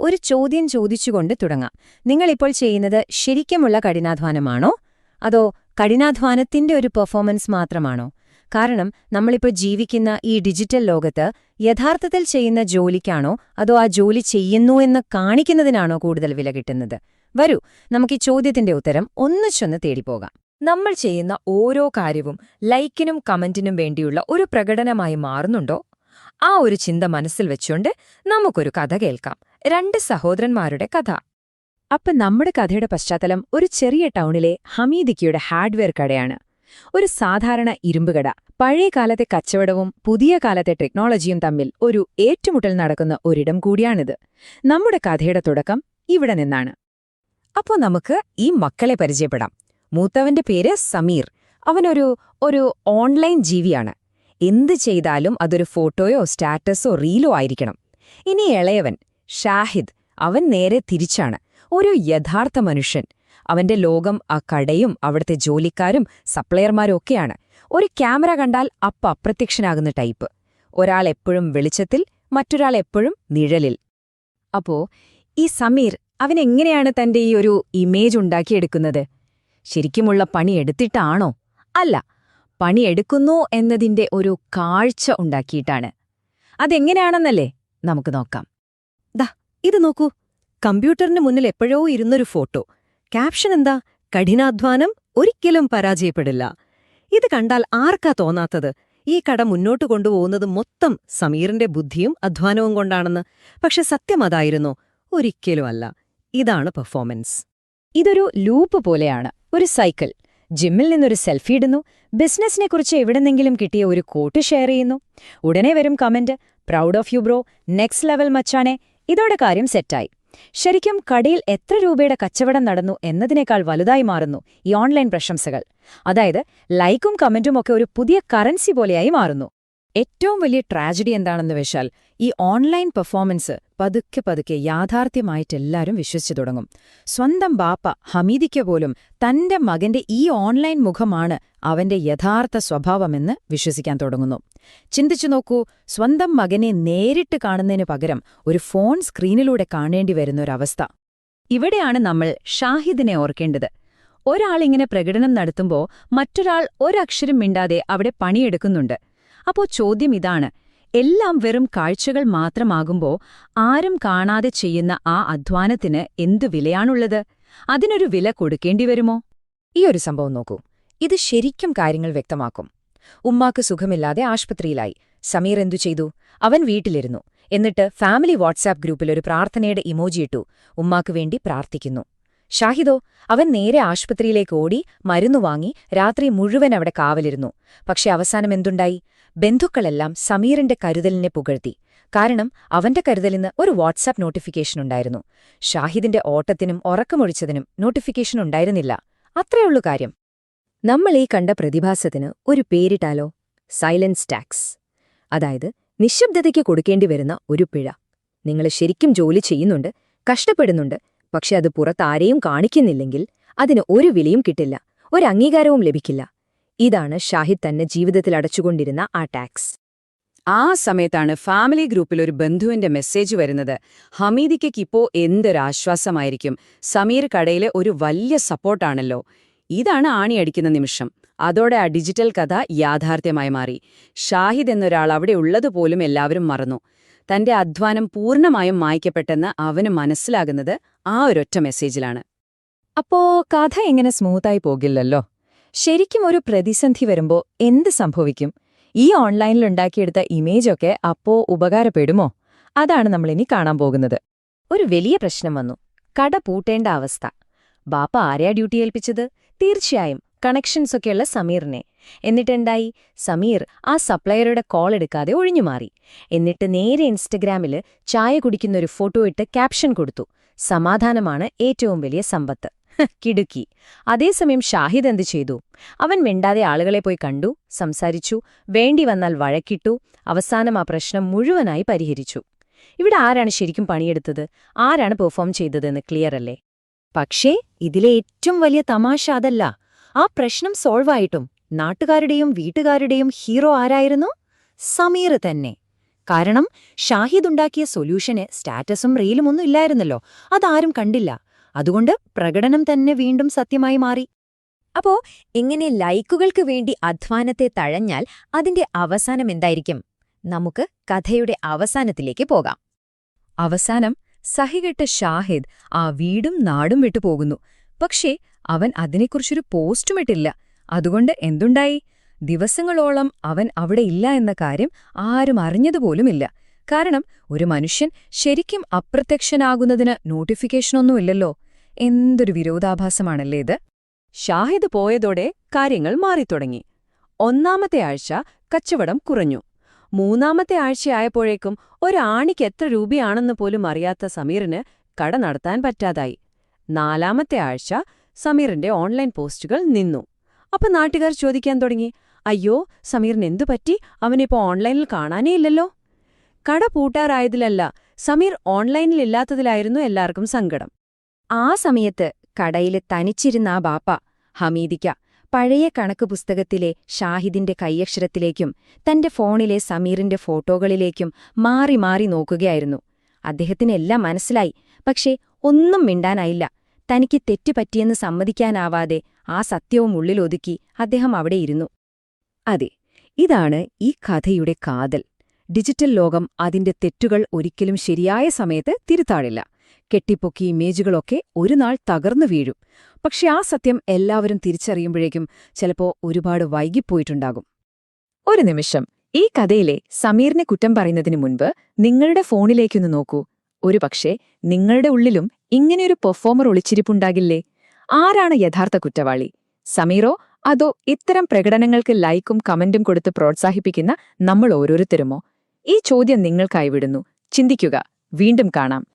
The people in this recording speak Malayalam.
ഒരു ചോദ്യം ചോദിച്ചുകൊണ്ട് തുടങ്ങാം. നിങ്ങളിപ്പോൾ ചെയ്യുന്നത് ശരിക്കുമുള്ള കഠിനാധ്വാനമാണോ അതോ കഠിനാധ്വാനത്തിന്റെ ഒരു പെർഫോമൻസ് മാത്രമാണോ? കാരണം നമ്മളിപ്പോൾ ജീവിക്കുന്ന ഈ ഡിജിറ്റൽ ലോകത്ത് യഥാർത്ഥത്തിൽ ചെയ്യുന്ന ജോലിക്കാണോ അതോ ആ ജോലി ചെയ്യുന്നു എന്ന് കാണിക്കുന്നതിനാണോ കൂടുതൽ വില കിട്ടുന്നത്? വരൂ, നമുക്ക് ഈ ചോദ്യത്തിന്റെ ഉത്തരം ഒന്നിച്ചൊന്ന് തേടിപ്പോകാം. നമ്മൾ ചെയ്യുന്ന ഓരോ കാര്യവും ലൈക്കിനും കമന്റിനും വേണ്ടിയുള്ള ഒരു പ്രകടനമായി മാറുന്നുണ്ടോ? ആ ഒരു ചിന്ത മനസ്സിൽ വെച്ചുകൊണ്ട് നമുക്കൊരു കഥ കേൾക്കാം. 2 സഹോദരന്മാരുടെ കഥ. അപ്പം നമ്മുടെ കഥയുടെ പശ്ചാത്തലം ഒരു ചെറിയ ടൗണിലെ ഹമീദിക്കയുടെ ഹാർഡ്വെയർ കടയാണ്. ഒരു സാധാരണ ഇരുമ്പുകട. പഴയ കാലത്തെ കച്ചവടവും പുതിയ കാലത്തെ ടെക്നോളജിയും തമ്മിൽ ഒരു ഏറ്റുമുട്ടൽ നടക്കുന്ന ഒരിടം കൂടിയാണിത്. നമ്മുടെ കഥയുടെ തുടക്കം ഇവിടെ നിന്നാണ്. അപ്പോൾ നമുക്ക് ഈ മക്കളെ പരിചയപ്പെടാം. മൂത്തവന്റെ പേര് സമീർ. അവനൊരു ഓൺലൈൻ ജീവിയാണ്. എന്ത് ചെയ്താലും അതൊരു ഫോട്ടോയോ സ്റ്റാറ്റസോ റീലോ ആയിരിക്കണം. ഇനി ഇളയവൻ ഷാഹിദ്. അവൻ നേരെ തിരിച്ചാണ്. ഒരു യഥാർത്ഥ മനുഷ്യൻ. അവന്റെ ലോകം ആ കടയും അവിടുത്തെ ജോലിക്കാരും സപ്ലയർമാരും ഒക്കെയാണ്. ഒരു ക്യാമറ കണ്ടാൽ അപ്രത്യക്ഷനാകുന്ന ടൈപ്പ്. ഒരാൾ എപ്പോഴും വെളിച്ചത്തിൽ, മറ്റൊരാൾ എപ്പോഴും നിഴലിൽ. അപ്പോ ഈ സമീർ അവനെങ്ങനെയാണ് തന്റെ ഈ ഒരു ഇമേജ് ഉണ്ടാക്കിയെടുക്കുന്നത്? ശരിക്കുമുള്ള പണിയെടുത്തിട്ടാണോ? അല്ല, പണിയെടുക്കുന്നു എന്നതിന്റെ ഒരു കാഴ്ച ഉണ്ടാക്കിയിട്ടാണ്. അതെങ്ങനെയാണെന്നല്ലേ നമുക്ക് നോക്കാം. ദാ ഇത് നോക്കൂ. കമ്പ്യൂട്ടറിന് മുന്നിൽ എപ്പോഴോ ഇരുന്നൊരു ഫോട്ടോ. ക്യാപ്ഷൻ എന്താ? കഠിനാധ്വാനം ഒരിക്കലും പരാജയപ്പെടില്ല. ഇത് കണ്ടാൽ ആർക്കാ തോന്നാത്തത് ഈ കട മുന്നോട്ട് കൊണ്ടുപോകുന്നത് മൊത്തം സമീറിന്റെ ബുദ്ധിയും അധ്വാനവും കൊണ്ടാണെന്ന്? പക്ഷെ സത്യം അതായിരുന്നോ? ഒരിക്കലുമല്ല. ഇതാണ് പെർഫോമൻസ്. ഇതൊരു ലൂപ്പ് പോലെയാണ്. ഒരു സൈക്കിൾ. ജിമ്മിൽ നിന്നൊരു സെൽഫി ഇടുന്നു, ബിസിനസിനെക്കുറിച്ച് എവിടെന്നെങ്കിലും കിട്ടിയ ഒരു കോട്ട് ഷെയർ ചെയ്യുന്നു, ഉടനെ വരും comment, proud of you bro, next level മച്ചാനെ. ഇതോടെ കാര്യം സെറ്റായി. ശരിക്കും കടയിൽ എത്ര രൂപയുടെ കച്ചവടം നടന്നു എന്നതിനേക്കാൾ വലുതായി മാറുന്നു ഈ ഓൺലൈൻ പ്രശംസകൾ. അതായത് ലൈക്കും കമന്റും ഒക്കെ ഒരു പുതിയ കറൻസി പോലെയായി മാറുന്നു. ഏറ്റവും വലിയ ട്രാജഡി എന്താണെന്ന് വെച്ചാൽ ഈ ഓൺലൈൻ പെർഫോമൻസ് പതുക്കെ പതുക്കെ യാഥാർത്ഥ്യമായിട്ടെല്ലാരും വിശ്വസിച്ചു തുടങ്ങും. സ്വന്തം ബാപ്പ ഹമീദിക്ക പോലും തന്റെ മകന്റെ ഈ ഓൺലൈൻ മുഖമാണ് അവന്റെ യഥാർത്ഥ സ്വഭാവമെന്ന് വിശ്വസിക്കാൻ തുടങ്ങുന്നു. ചിന്തിച്ചു നോക്കൂ, സ്വന്തം മകനെ നേരിട്ട് കാണുന്നതിനു പകരം ഒരു ഫോൺ സ്ക്രീനിലൂടെ കാണേണ്ടി വരുന്നൊരവസ്ഥ. ഇവിടെയാണ് നമ്മൾ ഷാഹിദിനെ ഓർക്കേണ്ടത്. ഒരാളിങ്ങനെ പ്രകടനം നടത്തുമ്പോ മറ്റൊരാൾ ഒരക്ഷരം മിണ്ടാതെ അവിടെ പണിയെടുക്കുന്നുണ്ട്. അപ്പോ ചോദ്യം ഇതാണ്, എല്ലാം വെറും കാഴ്ചകൾ മാത്രമാകുമ്പോ ആരും കാണാതെ ചെയ്യുന്ന ആ അധ്വാനത്തിന് എന്തു വിലയാണുള്ളത്? അതിനൊരു വില കൊടുക്കേണ്ടി വരുമോ? ഈ ഒരു സംഭവം നോക്കൂ. ഇത് ശരിക്കും കാര്യങ്ങൾ വ്യക്തമാക്കും. ഉമ്മാക്ക് സുഖമില്ലാതെ ആശുപത്രിയിലായി. സമീർ എന്തു ചെയ്തു? അവൻ വീട്ടിലിരുന്നു. എന്നിട്ട് ഫാമിലി വാട്സാപ്പ് ഗ്രൂപ്പിൽ ഒരു പ്രാർത്ഥനയുടെ ഇമോജി ഇട്ടു. ഉമ്മാക്ക് വേണ്ടി പ്രാർത്ഥിക്കുന്നു. ഷാഹിദോ, അവൻ നേരെ ആശുപത്രിയിലേക്ക് ഓടി, മരുന്നു വാങ്ങി, രാത്രി മുഴുവൻ അവിടെ കാവലിരുന്നു. പക്ഷെ അവസാനം എന്തുണ്ടായി? ബന്ധുക്കളെല്ലാം സമീറിന്റെ കരുതലിനെ പുകഴ്ത്തി. കാരണം അവന്റെ കരുതലിന് ഒരു വാട്സാപ്പ് നോട്ടിഫിക്കേഷൻ ഉണ്ടായിരുന്നു. ഷാഹിദിന്റെ ഓട്ടത്തിനും ഉറക്കമൊഴിച്ചതിനും നോട്ടിഫിക്കേഷൻ ഉണ്ടായിരുന്നില്ല. അത്രയുള്ളൂ കാര്യം. നമ്മൾ ഈ കണ്ട പ്രതിഭാസത്തിന് ഒരു പേരിട്ടാലോ? Silence tax. അതായത് നിശബ്ദതയ്ക്ക് കൊടുക്കേണ്ടി വരുന്ന ഒരു പിഴ. നിങ്ങൾ ശരിക്കും ജോലി ചെയ്യുന്നുണ്ട്, കഷ്ടപ്പെടുന്നുണ്ട്, പക്ഷെ അത് പുറത്താരെയും കാണിക്കുന്നില്ലെങ്കിൽ അതിന് ഒരു വിലയും കിട്ടില്ല, ഒരു അംഗീകാരവും ലഭിക്കില്ല. ഇതാണ് ഷാഹിദ് തന്നെ ജീവിതത്തിൽ അടച്ചുകൊണ്ടിരുന്ന ആ ടാക്സ്. ആ സമയത്താണ് ഫാമിലി ഗ്രൂപ്പിൽ ഒരു ബന്ധുവിന്റെ മെസ്സേജ് വരുന്നത്. ഹമീദിക്കയ്ക്കിപ്പോ എന്തൊരാശ്വാസമായിരിക്കും, സമീർ കടയിലെ ഒരു വലിയ സപ്പോർട്ടാണല്ലോ. ഇതാണ് ആണിയടിക്കുന്ന നിമിഷം. അതോടെ ആ ഡിജിറ്റൽ കഥ യാഥാർത്ഥ്യമായി മാറി. ഷാഹിദ് എന്നൊരാൾ അവിടെ ഉള്ളതുപോലും എല്ലാവരും മറന്നു. തന്റെ അധ്വാനം പൂർണ്ണമായും മായ്ക്കപ്പെട്ടെന്ന് അവന് മനസ്സിലാകുന്നത് ആ ഒരൊറ്റ മെസ്സേജിലാണ്. അപ്പോ കഥ എങ്ങനെ സ്മൂത്തായി പോകില്ലല്ലോ. ശരിക്കും ഒരു പ്രതിസന്ധി വരുമ്പോ എന്ത് സംഭവിക്കും? ഈ ഓൺലൈനിലുണ്ടാക്കിയെടുത്ത ഇമേജൊക്കെ അപ്പോ ഉപകാരപ്പെടുമോ? അതാണ് നമ്മളിനി കാണാൻ പോകുന്നത്. ഒരു വലിയ പ്രശ്നം വന്നു. കട പൂട്ടേണ്ട അവസ്ഥ. ബാപ്പ ആരെയാ ഡ്യൂട്ടി ഏൽപ്പിച്ചത്? തീർച്ചയായും കണക്ഷൻസൊക്കെയുള്ള സമീറിനെ. എന്നിട്ടെന്തായി? സമീർ ആ സപ്ലയറുടെ കോൾ എടുക്കാതെ ഒഴിഞ്ഞുമാറി. എന്നിട്ട് നേരെ ഇൻസ്റ്റഗ്രാമില് ചായ കുടിക്കുന്നൊരു ഫോട്ടോ ഇട്ട് ക്യാപ്ഷൻ കൊടുത്തു, സമാധാനമാണ് ഏറ്റവും വലിയ സമ്പത്ത്. കിടുക്കി. അതേസമയം ഷാഹിദ് എന്തു ചെയ്തു? അവൻ മിണ്ടാതെ ആളുകളെ പോയി കണ്ടു, സംസാരിച്ചു, വേണ്ടി വന്നാൽ വഴക്കിട്ടു. അവസാനം ആ പ്രശ്നം മുഴുവനായി പരിഹരിച്ചു. ഇവിടെ ആരാണ് ശരിക്കും പണിയെടുത്തത്, ആരാണ് പെർഫോം ചെയ്തതെന്ന് ക്ലിയർ അല്ലേ? പക്ഷേ ഇതിലെ ഏറ്റവും വലിയ തമാശ അതല്ല. ആ പ്രശ്നം സോൾവായിട്ടും നാട്ടുകാരുടെയും വീട്ടുകാരുടെയും ഹീറോ ആരായിരുന്നു? സമീർ തന്നെ. കാരണം ഷാഹിദ് ഉണ്ടാക്കിയ സൊല്യൂഷന് സ്റ്റാറ്റസും റീലും ഒന്നും ഇല്ലായിരുന്നല്ലോ, അതാരും കണ്ടില്ല. അതുകൊണ്ട് പ്രകടനം തന്നെ വീണ്ടും സത്യമായി മാറി. അപ്പോ ഇങ്ങനെ ലൈക്കുകൾക്ക് വേണ്ടി അധ്വാനത്തെ തഴഞ്ഞാൽ അതിന്റെ അവസാനം എന്തായിരിക്കും? നമുക്ക് കഥയുടെ അവസാനത്തിലേക്ക് പോകാം. അവസാനം സഹികെട്ട ഷാഹിദ് ആ വീടും നാടും വിട്ടുപോകുന്നു. പക്ഷേ അവൻ അതിനെക്കുറിച്ചൊരു പോസ്റ്റുമിട്ടില്ല. അതുകൊണ്ട് എന്തുണ്ടായി? ദിവസങ്ങളോളം അവൻ അവിടെ ഇല്ല എന്ന കാര്യം ആരും അറിഞ്ഞതുപോലുമില്ല. കാരണം ഒരു മനുഷ്യൻ ശരിക്കും അപ്രത്യക്ഷനാകുന്നതിന് നോട്ടിഫിക്കേഷനൊന്നുമില്ലല്ലോ. എന്തൊരു വിരോധാഭാസമാണല്ലേ ഇത്? ഷാഹിദ് പോയതോടെ കാര്യങ്ങൾ മാറിത്തുടങ്ങി. ഒന്നാമത്തെ ആഴ്ച കച്ചവടം കുറഞ്ഞു. മൂന്നാമത്തെ ആഴ്ചയായപ്പോഴേക്കും ഒരാണിക്ക് എത്ര രൂപയാണെന്ന് പോലും അറിയാത്ത സമീറിന് കട നടത്താൻ പറ്റാതായി. നാലാമത്തെ ആഴ്ച സമീറിന്റെ ഓൺലൈൻ പോസ്റ്റുകൾ നിന്നു. അപ്പൊ നാട്ടുകാർ ചോദിക്കാൻ തുടങ്ങി, അയ്യോ, സമീറിന് എന്തു പറ്റി? അവനിപ്പോ ഓൺലൈനിൽ കാണാനേ ഇല്ലല്ലോ. കട പൂട്ടാറായതിലല്ല, സമീർ ഓൺലൈനിലില്ലാത്തതിലായിരുന്നു എല്ലാവർക്കും സങ്കടം. ആ സമയത്ത് കടയില് തനിച്ചിരുന്ന ആ ബാപ്പ ഹമീദിക്ക പഴയ കണക്ക് പുസ്തകത്തിലെ ഷാഹിദിന്റെ കൈയക്ഷരത്തിലേക്കും തന്റെ ഫോണിലെ സമീറിന്റെ ഫോട്ടോകളിലേക്കും മാറി മാറി നോക്കുകയായിരുന്നു. അദ്ദേഹത്തിനെല്ലാം മനസ്സിലായി. പക്ഷേ ഒന്നും മിണ്ടാനായില്ല. തനിക്ക് തെറ്റുപറ്റിയെന്ന് സമ്മതിക്കാനാവാതെ ആ സത്യവും ഉള്ളിലൊതുക്കി അദ്ദേഹം അവിടെയിരുന്നു. അതെ, ഇതാണ് ഈ കഥയുടെ കാതൽ. ഡിജിറ്റൽ ലോകം അതിന്റെ തെറ്റുകൾ ഒരിക്കലും ശരിയായ സമയത്ത് തിരുത്താടില്ല. കെട്ടിപ്പൊക്കി ഇമേജുകളൊക്കെ ഒരു നാൾ തകർന്നു വീഴും. പക്ഷെ ആ സത്യം എല്ലാവരും തിരിച്ചറിയുമ്പോഴേക്കും ചിലപ്പോ ഒരുപാട് വൈകിപ്പോയിട്ടുണ്ടാകും. ഒരു നിമിഷം ഈ കഥയിലെ സമീറിനെ കുറ്റം പറയുന്നതിനു മുൻപ് നിങ്ങളുടെ ഫോണിലേക്കൊന്ന് നോക്കൂ. ഒരുപക്ഷെ നിങ്ങളുടെ ഉള്ളിലും ഇങ്ങനെയൊരു പെർഫോമർ ഒളിച്ചിരിപ്പുണ്ടാകില്ലേ? ആരാണ് യഥാർത്ഥ കുറ്റവാളി? സമീറോ, അതോ ഇത്തരം പ്രകടനങ്ങൾക്ക് ലൈക്കും കമന്റും കൊടുത്ത് പ്രോത്സാഹിപ്പിക്കുന്ന നമ്മൾ ഓരോരുത്തരുമോ? ഈ ചോദ്യം നിങ്ങൾക്കായി വിടുന്നു. ചിന്തിക്കുക. വീണ്ടും കാണാം.